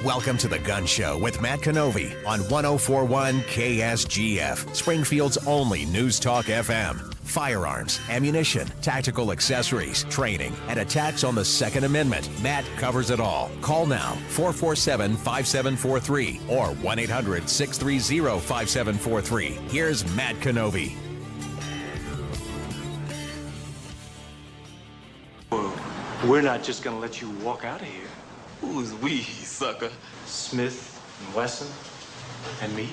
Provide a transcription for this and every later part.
Welcome to the Gun Show with Matt Canovi on 1041 KSGF, Springfield's only News Talk FM. Firearms, ammunition, tactical accessories, training, and attacks on the Second Amendment. Matt covers it all. Call now, 447-5743 or 1-800-630-5743. Here's Matt Canovi. We're not just gonna let you walk out of here. Who's we, sucker? Smith and Wesson and me.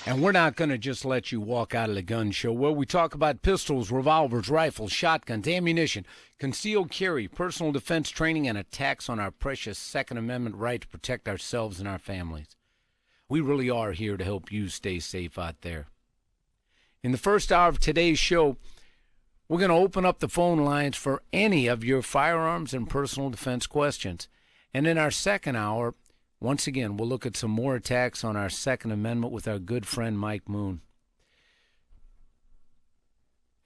And we're not going to just let you walk out of the gun show where we talk about pistols, revolvers, rifles, shotguns, ammunition, concealed carry, personal defense training, and attacks on our precious Second Amendment right to protect ourselves and our families. We really are here to help you stay safe out there. In the first hour of today's show, we're going to open up the phone lines for any of your firearms and personal defense questions. And in our second hour, once again, we'll look at some more attacks on our Second Amendment with our good friend Mike Moon.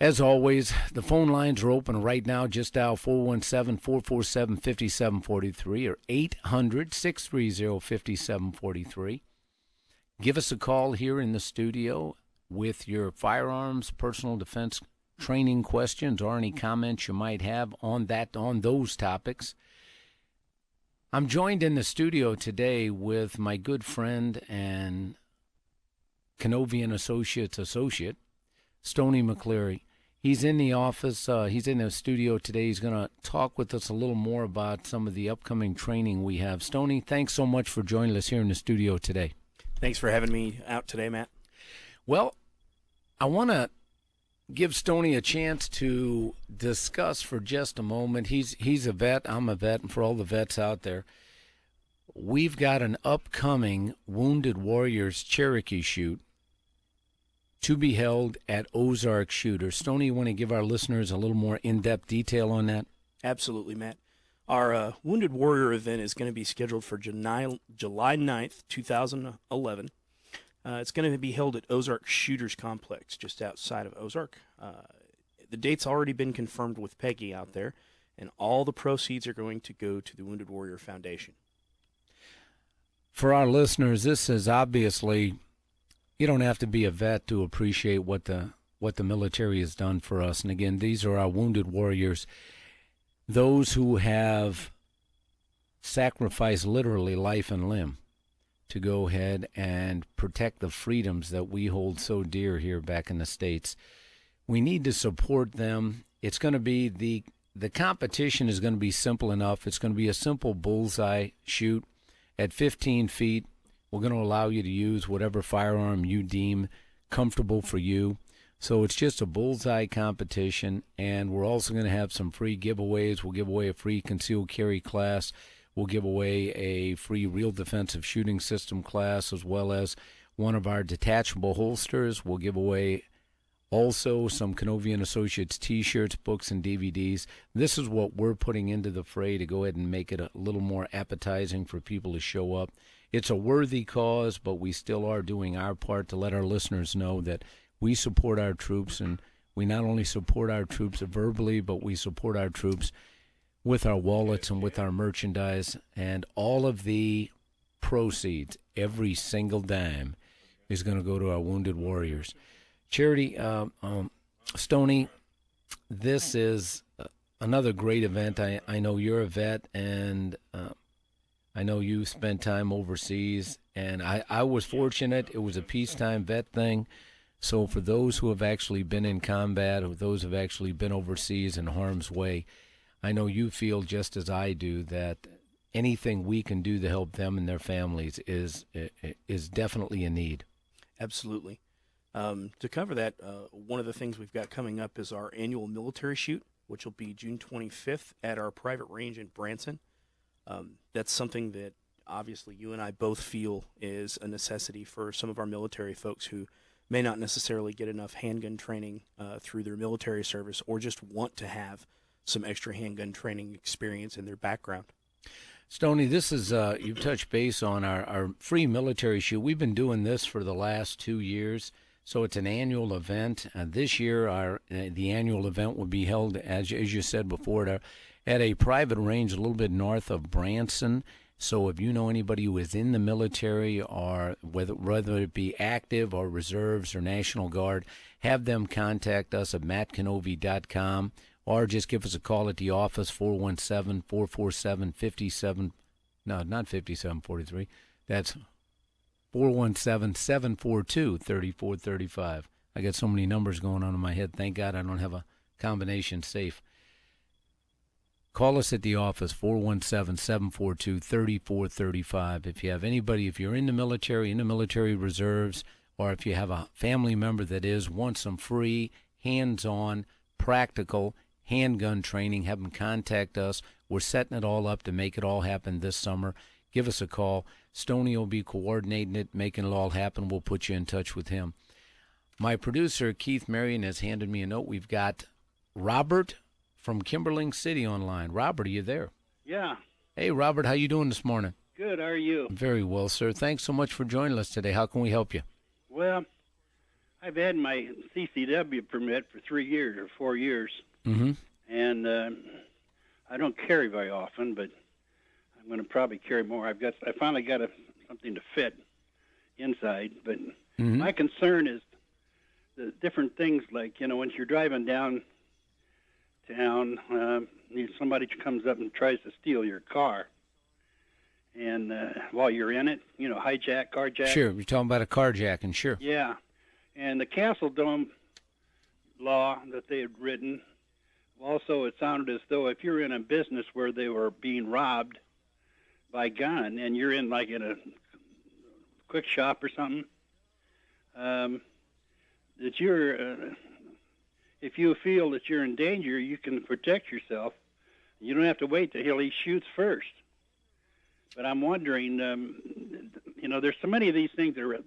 As always, the phone lines are open right now. Just dial 417-447-5743 or 800-630-5743. Give us a call here in the studio with your firearms, personal defense training questions, or any comments you might have on those topics. I'm joined in the studio today with my good friend and Canovi and Associates associate, Stoney McCleary. He's in the office. He's in the studio today. He's going to talk with us a little more about some of the upcoming training we have. Stoney, thanks so much for joining us here in the studio today. Thanks for having me out today, Matt. Well, I want to give Stoney a chance to discuss for just a moment. He's a vet. I'm a vet. And for all the vets out there, we've got an upcoming Wounded Warriors Cherokee shoot to be held at Ozark Shooter. Stoney, you want to give our listeners a little more in-depth detail on that? Absolutely, Matt. Our Wounded Warrior event is going to be scheduled for July 9th, 2011. It's going to be held at Ozark Shooters Complex, just outside of Ozark. The date's already been confirmed with Peggy out there, and all the proceeds are going to go to the Wounded Warrior Foundation. For our listeners, this is obviously, you don't have to be a vet to appreciate what the military has done for us. And again, these are our Wounded Warriors, those who have sacrificed literally life and limb to go ahead and protect the freedoms that we hold so dear here back in the States. We need to support them. It's going to be the competition is going to be simple enough. It's going to be a simple bullseye shoot at 15 feet. We're going to allow you to use whatever firearm you deem comfortable for you. So it's just a bullseye competition, and we're also going to have some free giveaways. We'll give away a free concealed carry class. We'll give away a free real defensive shooting system class, as well as one of our detachable holsters. We'll give away also some Canovi and Associates T-shirts, books, and DVDs. This is what we're putting into the fray to go ahead and make it a little more appetizing for people to show up. It's a worthy cause, but we still are doing our part to let our listeners know that we support our troops, and we not only support our troops verbally, but we support our troops with our wallets and with our merchandise, and all of the proceeds, every single dime, is going to go to our Wounded Warriors. Charity, Stoney, this is another great event. I know you're a vet, and I know you spent time overseas, and I was fortunate. It was a peacetime vet thing. So for those who have actually been in combat, or those who have actually been overseas in harm's way, I know you feel just as I do that anything we can do to help them and their families is definitely a need. Absolutely. To cover that, one of the things we've got coming up is our annual military shoot, which will be June 25th at our private range in Branson. That's something that obviously you and I both feel is a necessity for some of our military folks who may not necessarily get enough handgun training through their military service, or just want to have some extra handgun training experience in their background. Stoney, this is, you've touched base on our free military shoot. We've been doing this for the last 2 years So it's an annual event. This year, the annual event will be held, as you said before, at a private range a little bit north of Branson. So if you know anybody who is in the military, or whether it be active or reserves or National Guard, have them contact us at mattcanovi.com, or just give us a call at the office, 417-447-57. No, not 5743. That's 417-742-3435. I got so many numbers going on in my head. Thank God I don't have a combination safe. Call us at the office, 417-742-3435. If you have anybody, if you're in the military reserves, or if you have a family member that wants some free, hands-on, practical handgun training, have them contact us. We're setting it all up to make it all happen this summer. Give us a call. Stoney will be coordinating it, making it all happen. We'll put you in touch with him. My producer, Keith Marion, has handed me a note. We've got Robert from Kimberling City online. Robert, are you there? Yeah. Hey, Robert, how you doing this morning? Good. How are you? Very well, sir. Thanks so much for joining us today. How can we help you? Well, I've had my CCW permit for 3 years or 4 years, and I don't carry very often, but I'm going to probably carry more. I finally got something to fit inside, but my concern is the different things, like, once you're driving downtown, somebody comes up and tries to steal your car, and while you're in it, carjack. Sure, you're talking about a carjacking, sure. Yeah, and the Castle Dome law that they had written, also it sounded as though if you're in a business where they were being robbed by gun, and you're in a quick shop or something, that if you feel that you're in danger, you can protect yourself. You don't have to wait till he shoots first. But I'm wondering, there's so many of these things that are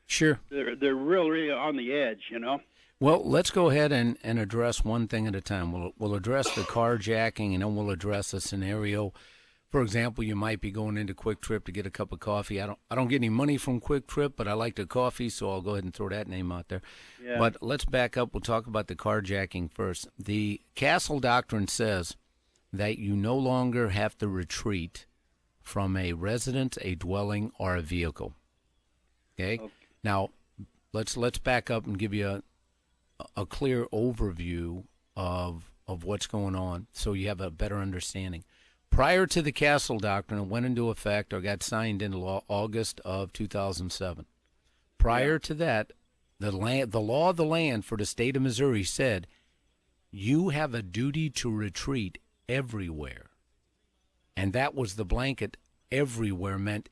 sure. They're really on the edge, Well, let's go ahead and address one thing at a time. We'll address the carjacking, and then we'll address a scenario. For example, you might be going into Quick Trip to get a cup of coffee. I don't get any money from Quick Trip, but I like the coffee, so I'll go ahead and throw that name out there. Yeah. But let's back up. We'll talk about the carjacking first. The Castle Doctrine says that you no longer have to retreat from a residence, a dwelling, or a vehicle. Okay? Now, let's back up and give you a clear overview of what's going on so you have a better understanding. Prior to the Castle Doctrine, it went into effect or got signed into law August of 2007. Prior to that, the law of the land for the state of Missouri said you have a duty to retreat everywhere. And that was the blanket. Everywhere meant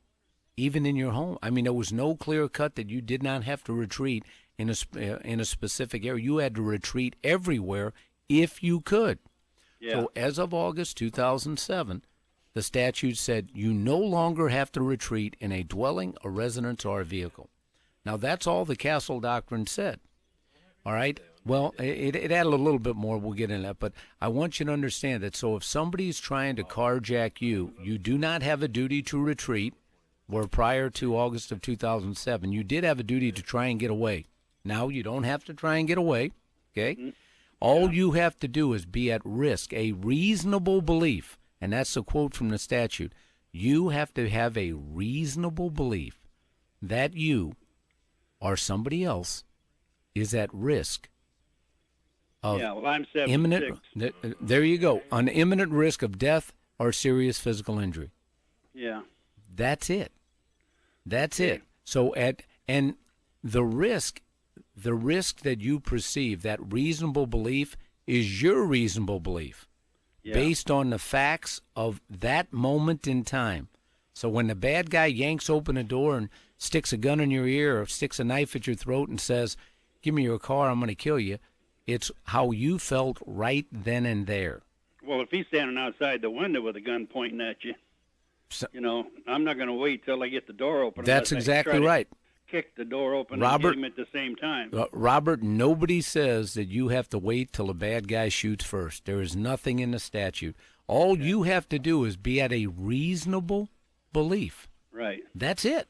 even in your home. I mean, there was no clear cut that you did not have to retreat in a specific area. You had to retreat everywhere if you could. Yeah. So as of August 2007, the statute said you no longer have to retreat in a dwelling, a residence, or a vehicle. Now, that's all the Castle Doctrine said. All right? Well, it added a little bit more. We'll get into that. But I want you to understand that. So if somebody's trying to carjack you, you do not have a duty to retreat, where prior to August of 2007, you did have a duty to try and get away. Now you don't have to try and get away, okay? All you have to do is be at risk, a reasonable belief, and that's a quote from the statute. You have to have a reasonable belief that you or somebody else is at risk of I'm 76. imminent. There you go, an imminent risk of death or serious physical injury. Yeah, that's it. That's it. So and the risk that you perceive, that reasonable belief, is your reasonable belief based on the facts of that moment in time. So when the bad guy yanks open a door and sticks a gun in your ear or sticks a knife at your throat and says, "Give me your car, I'm going to kill you," it's how you felt right then and there. Well, if he's standing outside the window with a gun pointing at you, I'm not going to wait till I get the door open. That's exactly right. Kick the door open and hit him at the same time. Robert, nobody says that you have to wait till a bad guy shoots first. There is nothing in the statute. All you have to do is be at a reasonable belief. Right. That's it.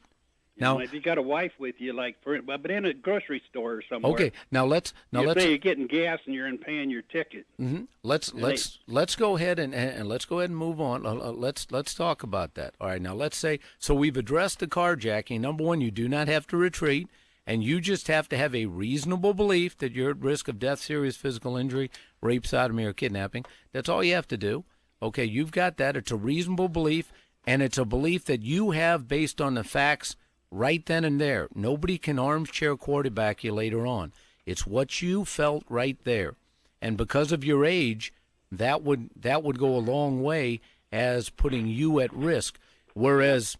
Now, if you got a wife with you, but in a grocery store or somewhere. okay. Let's say you're getting gas and you're paying your ticket. Mm-hmm. Let's go ahead and let's go ahead and move on. Let's talk about that. All right. Now let's say we've addressed the carjacking. Number one, you do not have to retreat, and you just have to have a reasonable belief that you're at risk of death, serious physical injury, rape, sodomy, or kidnapping. That's all you have to do. Okay, you've got that. It's a reasonable belief, and it's a belief that you have based on the facts right then and there. Nobody can armchair quarterback you later on. It's what you felt right there. And because of your age, that would go a long way as putting you at risk. Whereas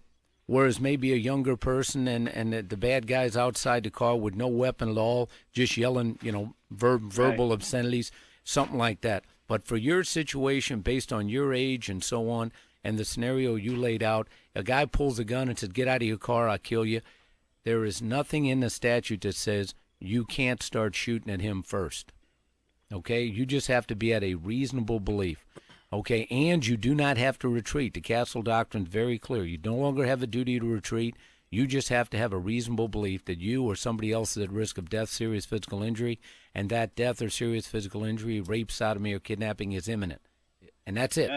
maybe a younger person and the bad guys outside the car with no weapon at all, just yelling, verbal obscenities, something like that. But for your situation, based on your age and so on, and the scenario you laid out, a guy pulls a gun and says, "Get out of your car, I'll kill you." There is nothing in the statute that says you can't start shooting at him first. Okay? You just have to be at a reasonable belief. Okay? And you do not have to retreat. The Castle Doctrine is very clear. You no longer have a duty to retreat. You just have to have a reasonable belief that you or somebody else is at risk of death, serious physical injury, and that death or serious physical injury, rape, sodomy, or kidnapping is imminent. And that's it.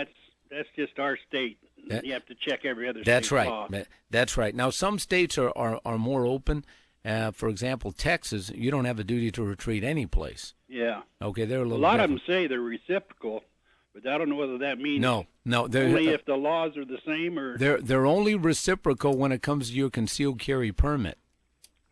That's just our state. You have to check every other that's state right. law. That's right. Now, some states are more open. For example, Texas, you don't have a duty to retreat any place. Yeah. Okay, they're a little lot different. of them say they're reciprocal, but I don't know whether that means no. Only if the laws are the same, or they're only reciprocal when it comes to your concealed carry permit.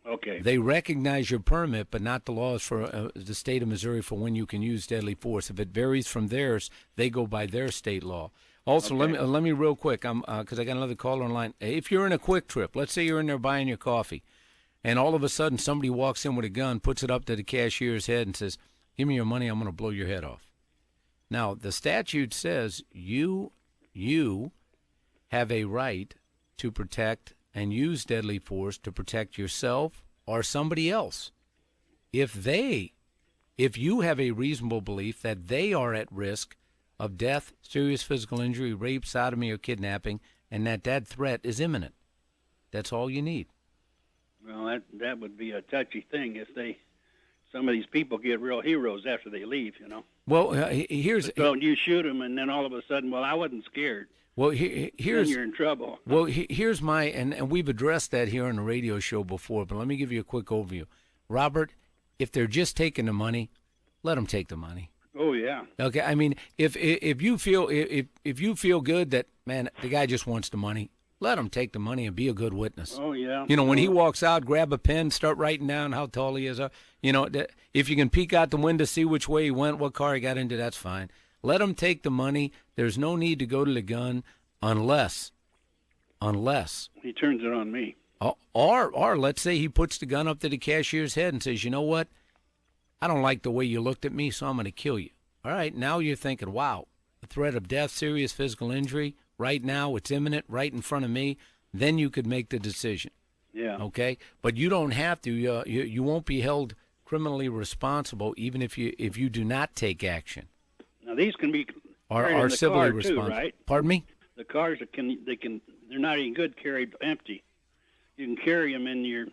Okay. They recognize your permit, but not the laws for the state of Missouri for when you can use deadly force. If it varies from theirs, they go by their state law. Also, Okay. let me real quick, because I got another caller online. If you're in a quick trip, let's say you're in there buying your coffee, and all of a sudden somebody walks in with a gun, puts it up to the cashier's head, and says, "Give me your money, I'm going to blow your head off." Now, the statute says you have a right to protect and use deadly force to protect yourself or somebody else. If you have a reasonable belief that they are at risk of death, serious physical injury, rape, sodomy, or kidnapping, and that threat is imminent, that's all you need. Well, that would be a touchy thing if some of these people get real heroes after they leave, Well, here's... Don't you shoot them, and then all of a sudden, well, I wasn't scared. Well, here's... Then you're in trouble. Well, here's my... And we've addressed that here on the radio show before, but let me give you a quick overview. Robert, if they're just taking the money, let them take the money. Oh, yeah. Okay, I mean, if you feel good that, man, the guy just wants the money, let him take the money and be a good witness. Oh, yeah. When he walks out, grab a pen, start writing down how tall he is. If you can peek out the window, see which way he went, what car he got into, that's fine. Let him take the money. There's no need to go to the gun unless he turns it on me. Or let's say he puts the gun up to the cashier's head and says, "You know what? I don't like the way you looked at me, so I'm going to kill you." All right, now you're thinking, wow, the threat of death, serious physical injury, right now, it's imminent, right in front of me. Then you could make the decision. Yeah. Okay? But you don't have to. You won't be held criminally responsible even if you do not take action. Now, these can be Or civilly responsible. too, right? Pardon me? The cars they're not any good carried empty. You can carry them in your...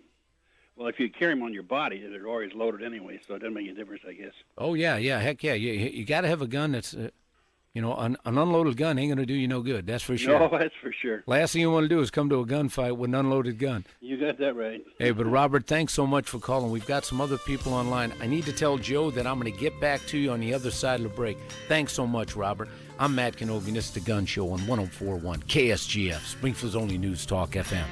Well, if you carry them on your body, they're always loaded anyway, so it doesn't make any difference, I guess. Oh, yeah, heck yeah. You got to have a gun that's, an unloaded gun ain't going to do you no good. That's for sure. No, that's for sure. Last thing you want to do is come to a gunfight with an unloaded gun. You got that right. Hey, but Robert, thanks so much for calling. We've got some other people online. I need to tell Joe that I'm going to get back to you on the other side of the break. Thanks so much, Robert. I'm Matt Canovi, and this is The Gun Show on 104.1 KSGF, Springfield's only News Talk FM.